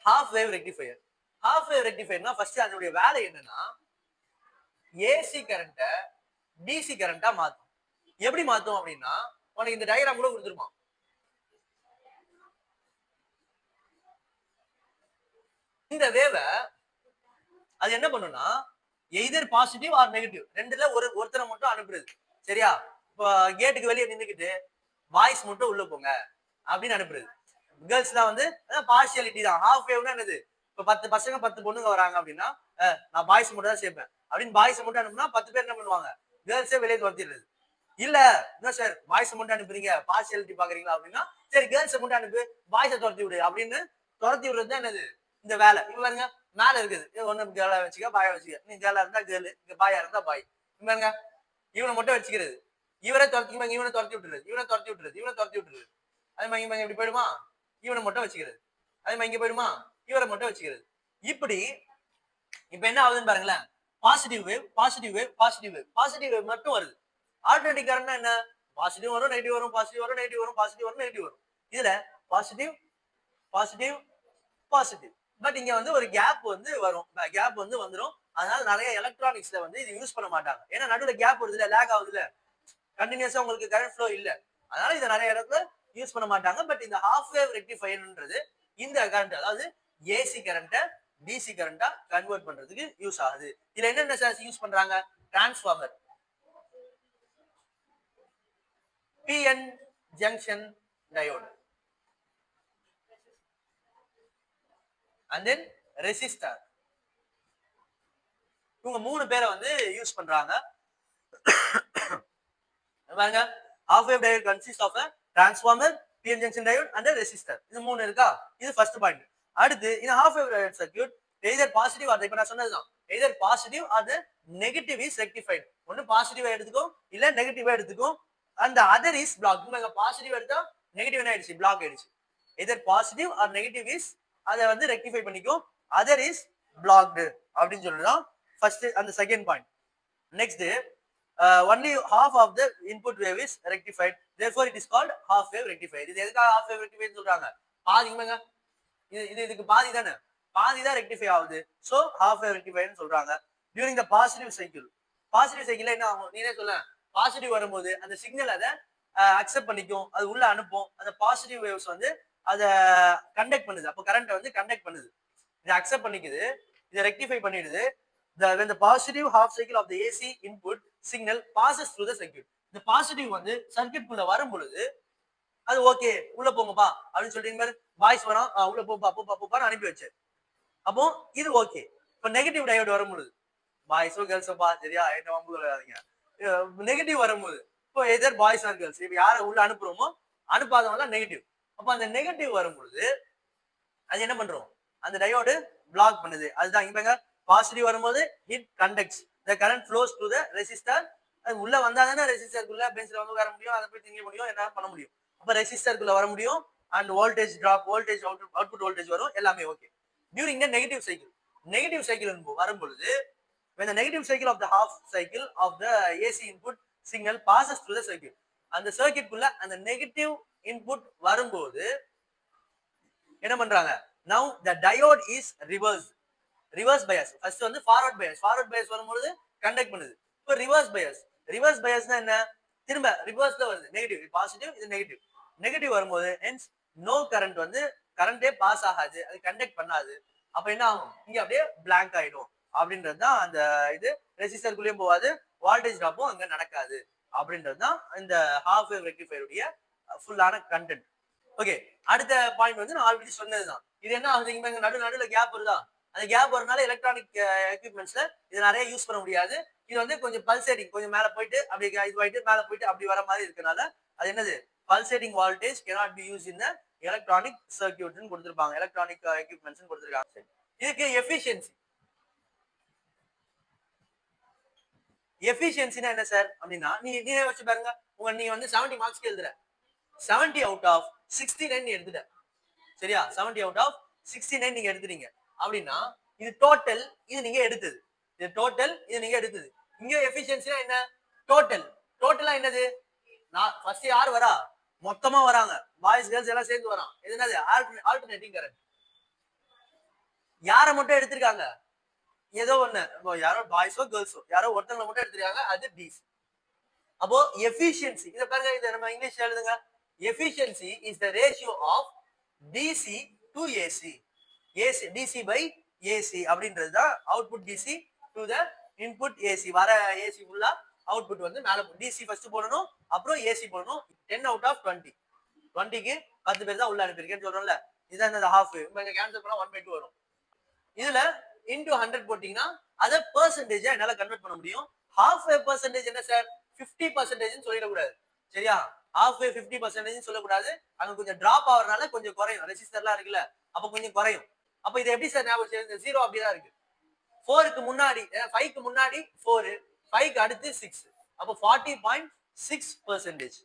Half wave rectifier. Half wave ரெக்டிஃபையர்னா first அதனுடைய வேலை என்னன்னா ஏசி கரண்ட டிசி கரண்டா மாத்தும். எப்படி மாத்தும் அப்படின்னா உனக்கு இந்த டயக்ராம் கூட கொடுத்துருமா. இந்த வேவ அது என்ன பண்ணும்னா எய்தர் பாசிட்டிவ் ஆர் நெகட்டிவ் ரெண்டுல ஒருத்தரை மட்டும் அனுப்புறது. சரியா? இப்போ கேட்டுக்கு வெளியே நின்றுக்கிட்டு வாய்ஸ் மட்டும் உள்ள போங்க அப்படின்னு அனுப்புறது. கேர்ள்ஸ் தான் வந்து பார்ஷியாலிட்டி தான். ஹாஃப் வேவ்னா என்னது? இப்ப 10 பசங்க 10 பொண்ணுங்க வராங்க அப்படின்னா நான் பாய்ஸ் மட்டும் தான் சேர்ப்பேன் அப்படின்னு பாய்ஸ் மட்டும் அனுப்புனா 10 பேர் என்ன பண்ணுவாங்க? கேர்ள்ஸே வெளியே துரத்திடுறது. இல்ல என்ன சார் பாய்ஸ் மட்டும் அனுப்புறீங்க பார்ஷியாலிட்டி பாக்குறீங்களா அப்படின்னா சரி கேர்ள்ஸ் மட்டும் அனுப்பு பாய்ஸை துரத்தி விடு அப்படின்னு துரத்தி விடுறது தான் என்னது இந்த வேலை. இங்க பாருங்க மேல இருக்குது ஒண்ணு கேர்ளா வச்சுக்க பாயா வச்சுக்க. நீ கேர்ளா இருந்தா கேர்ளு இங்க பாயா இருந்தா பாய். பாருங்க இவனை மட்டும் வச்சுக்கிறது. இவரை துரத்தி இவனை துரத்தி விட்டுறது இவனை துரத்தி விட்டுறது இவனை துரத்தி விட்டுறது. அதே மாதிரி இங்க எப்படி போயிடுமா இவனை மட்டும் வச்சுக்கிறது. அதே மாதிரி இங்க போயிடுமா இவரை மட்டும் வச்சுக்கிறது. இப்படி இப்ப என்ன ஆகுதுன்னு பாருங்களேன். Positive wave positive wave positive wave positive wave மட்டும் வருது. ஆல்டர்னேட்டிவ் கரண்ட்னா என்ன? பாசிட்டிவ் வரும் நெகட்டிவ் வரும் பாசிட்டிவ் வரும் நெகட்டிவ் வரும் பாசிட்டிவ் வரும் நெகட்டிவ் வரும். இதுல பாசிட்டிவ் பாசிட்டிவ் பாசிட்டிவ். பட் இங்க வந்து ஒரு கேப் வந்து வரும். கேப் வந்து வந்துடும். அதனால நிறைய எலக்ட்ரானிக்ஸ்ல வந்து இது யூஸ் பண்ண மாட்டாங்க. ஏன்னா நடுவுல கேப் வருது இல்ல லேக் ஆகுது இல்ல கண்டினியூஸா உங்களுக்கு கரண்ட் ஃப்ளோ இல்ல. அதனால இதை நிறைய இடத்துல யூஸ் பண்ண மாட்டாங்க. பட் இந்த ஹாஃப் வேவ் ரெக்டிஃபையர்ன்றது இந்த கரண்ட் அதாவது ஏசி கரண்ட டிசி கரண்டா கன்வெர்ட் பண்றதுக்கு யூஸ் ஆகுது. இதுல என்னென்ன சார் யூஸ் பண்றாங்க? Transformer, PN junction diode, and then resistor. இவங்க மூணு பேரை வந்து யூஸ் பண்றாங்க. பாருங்க half wave diode consists of a transformer, PN junction diode and a resistor. இது மூணு இருக்கா? இது ஃபர்ஸ்ட் பாயிண்ட். அடுத்து இந்த half wave diode circuit either positive or இப்ப நான் சொன்னதுதான் either positive or the negative is rectified. ஒன்னு பாசிட்டிவா எடுத்துக்கோ இல்ல நெகட்டிவா எடுத்துக்கோ. அந்த அதர் இஸ் பிளாக். இங்க பாசிட்டிவ் எடுத்தா நெகட்டிவ் என்ன ஆயிடுச்சு? பிளாக் ஆயிடுச்சு. either positive or negative is அதை வந்து ரெக்டிஃபை பண்ணிக்கும். அதர் இஸ் பிளாக்டு அப்படின்னு சொல்லிதான் ஃபர்ஸ்ட் அந்த second point. Next only half of the input wave is rectified, therefore it is called half wave rectified. இது எதுக்காக half wave rectified சொல்றாங்க? பாதிங்க இது இதுக்கு பாதி தானே, பாதி தான் ரெக்டிஃபை ஆகுது. சோ half wave rectified சொல்றாங்க. during the positive cycle என்ன ஆகும்? நீனே சொல்ல. பாசிட்டிவ் வரும்போது அந்த சிக்னல் அதை அக்செப்ட் பண்ணிக்கும், அது உள்ள அனுப்பும். அந்த பாசிட்டிவ் வேவ்ஸ் வந்து அதை கண்டக்ட் பண்ணுது. அப்போ கரண்ட் வந்து கண்டக்ட் பண்ணுது, இதை அக்செப்ட் பண்ணிக்குது, இதை ரெக்டிஃபை பண்ணிடுது. when the positive half cycle of the AC input signal passes through the circuit. இந்த பாசிட்டிவ் வந்து சர்க்கியூட் குள்ள வரும் பொழுது அது ஓகே உள்ள போங்கப்பா அப்படின்னு சொல்லிட்டு வாய்ஸ் வரும், உள்ள போப்பா போப்பா போப்பான்னு அனுப்பி வச்சு. அப்போ இது ஓகே. இப்போ நெகட்டிவ் டயோடு வரும்பொழுது பாய்ஸோ கேர்ள்ஸோப்பா சரியா என்ன வம்பு விளையாதீங்க. நெகட்டிவ் வரும்போது இப்போ எதர் பாய்ஸ் ஆர் கேர்ள்ஸ் இப்போ யாரை உள்ள அனுப்புறோமோ அனுப்பாதவங்க தான் நெகட்டிவ். அப்போ அந்த நெகட்டிவ் வரும்பொழுது அது என்ன பண்றோம்? அந்த டயோடு பிளாக் பண்ணுது. அதுதான் இங்க பாசிட்டிவ் வரும்போது it conducts the current flows to the resistor. அது உள்ள வந்தாதானே ரெசிஸ்டருக்குள்ள பென்சில் வந்து வர முடியும், அதை போய் திங்க முடியும், என்ன பண்ண முடியும். அப்ப ரெசிஸ்டருக்குள்ள வர முடியும் and voltage drop, voltage output voltage வரும், எல்லாமே okay. During the negative cycle வரும் பொழுது when the negative cycle of the half cycle of the AC input signal passes through the circuit, அந்த சர்க்கியூட் குள்ள அந்த நெகட்டிவ் இன்புட் வரும்போது என்ன பண்றாங்க? now the diode is reverse bias. First வந்து forward bias வரும்போது கண்டக்ட் பண்ணுது. இப்போ ரிவர்ஸ் biasனா என்ன? திரும்ப ரிவர்ஸ்ல வருது. நெகட்டிவ் பாசிட்டிவ், இது நெகட்டிவ் வரும்போது hence no கரண்ட் வந்து கரண்டே பாஸ் ஆகாது, அது கண்டக்ட் பண்ணாது. அப்ப என்ன ஆகும்? இங்க அப்படியே blank ஆயிடும். அப்படின்றது தான் அந்த இது. ரெசிஸ்டருக்குள்ளேயும் போகாது, வோல்டேஜ் டிராப்பும் அங்க நடக்காது. அப்படின்றது தான் இந்த ஹாஃப் வேவ் ரெக்டிஃபையருடைய ஃபுல்லான கண்டென்ட். ஓகே, அடுத்த பாயிண்ட் வந்து நான் ஆல்ரெடி சொன்னதுதான். இது என்ன ஆகுது? இங்க நடுவுல கேப் வருதா? அந்த கேப் வரனால எலக்ட்ரானிக் எக்யூப்மெண்ட்ஸ்ல இது நிறைய யூஸ் பண்ண முடியாது. இது வந்து கொஞ்சம் பல்சேட்டிங், கொஞ்சம் மேல போயிட்டு அப்படி இதுவாயிட்டு மேல போயிட்டு அப்படி வர மாதிரி இருக்கனால அது என்னது? Pulsating voltage cannot be used in the electronic சர்க்யூட்னு கொடுத்திருப்பாங்க, எலக்ட்ரானிக் எக்யூப்மெண்ட்ஸ் கொடுத்திருக்காங்க. இதுக்கு எஃபிஷியன்சினா என்ன சார் அப்படின்னா, நீ வச்சு பாருங்க. நீ வந்து 70 மார்க்ஸ்க்கு எழுதுற, 70 அவுட் ஆஃப் 69 எடுத்துட்ட. சரியா? 70 அவுட் ஆஃப் 69 நீங்க எடுத்துறீங்க அப்படின்னா இது டோட்டல், இது நீங்க எடுத்தது. இது டோட்டல், இது நீங்க எடுத்தது. இங்க எஃபிஷியன்சினா என்ன? டோட்டலா என்னது? நான் ஃபர்ஸ்ட் யார் வரா? மொத்தமா வராங்க, பாய்ஸ் கேர்ள்ஸ் எல்லாம் சேர்ந்து வரான். இது என்னது? Alternating current. யாரை மட்டும் எடுத்திருக்காங்க? ஏதோ ஒண்ணு யாரோ பாய்ஸோ கேர்ள்ஸோ யாரோ ஒருத்தவங்களை மட்டும் எடுத்திருக்காங்க, அது டிசி. அப்போ எஃபிஷியன்சி இத பாருங்க, இத நம்ம இங்கிலீஷ்ல எழுதுங்க. Efficiency is the ratio of DC to AC. AC DC by AC அப்படின்றது தான் output DC to the input AC. வர ஏசி ஃபுல்லா அவுட்புட் வந்து மேல டிசி ஃபர்ஸ்ட் போடணும், அப்புறம் ஏசி போடணும். 10 அவுட் ஆஃப் 20. 20க்கு 10 பேர் தான் உள்ள அனுப்பியிருக்கேன்னு சொல்றோம்ல, இதுதான் இந்த ஹாஃப். இங்க கேன்சல் பண்ணா 1/2 வரும். இதுல இன்டு 100 போட்டீங்கன்னா அதை பெர்சன்டேஜா என்னால கன்வெர்ட் பண்ண முடியும். ஹாஃப் ஏ பெர்சன்டேஜ் என்ன சார், 50% சொல்லிடக்கூடாது. சரியா? ஹாஃப் ஏ 50% சொல்லக்கூடாது. அங்க கொஞ்சம் டிராப் ஆகுறதுனால கொஞ்சம் குறையும். ரெசிஸ்டர்லாம் இருக்குல்ல, அப்ப கொஞ்சம் குறையும். அப்ப இது எப்படி சார் ஞாபகம்? இந்த 0 அப்படிதான் இருக்கு. 4க்கு முன்னாடி 5க்கு முன்னாடி 4, 5க்கு அடுத்து 6. அப்போ 40.6%.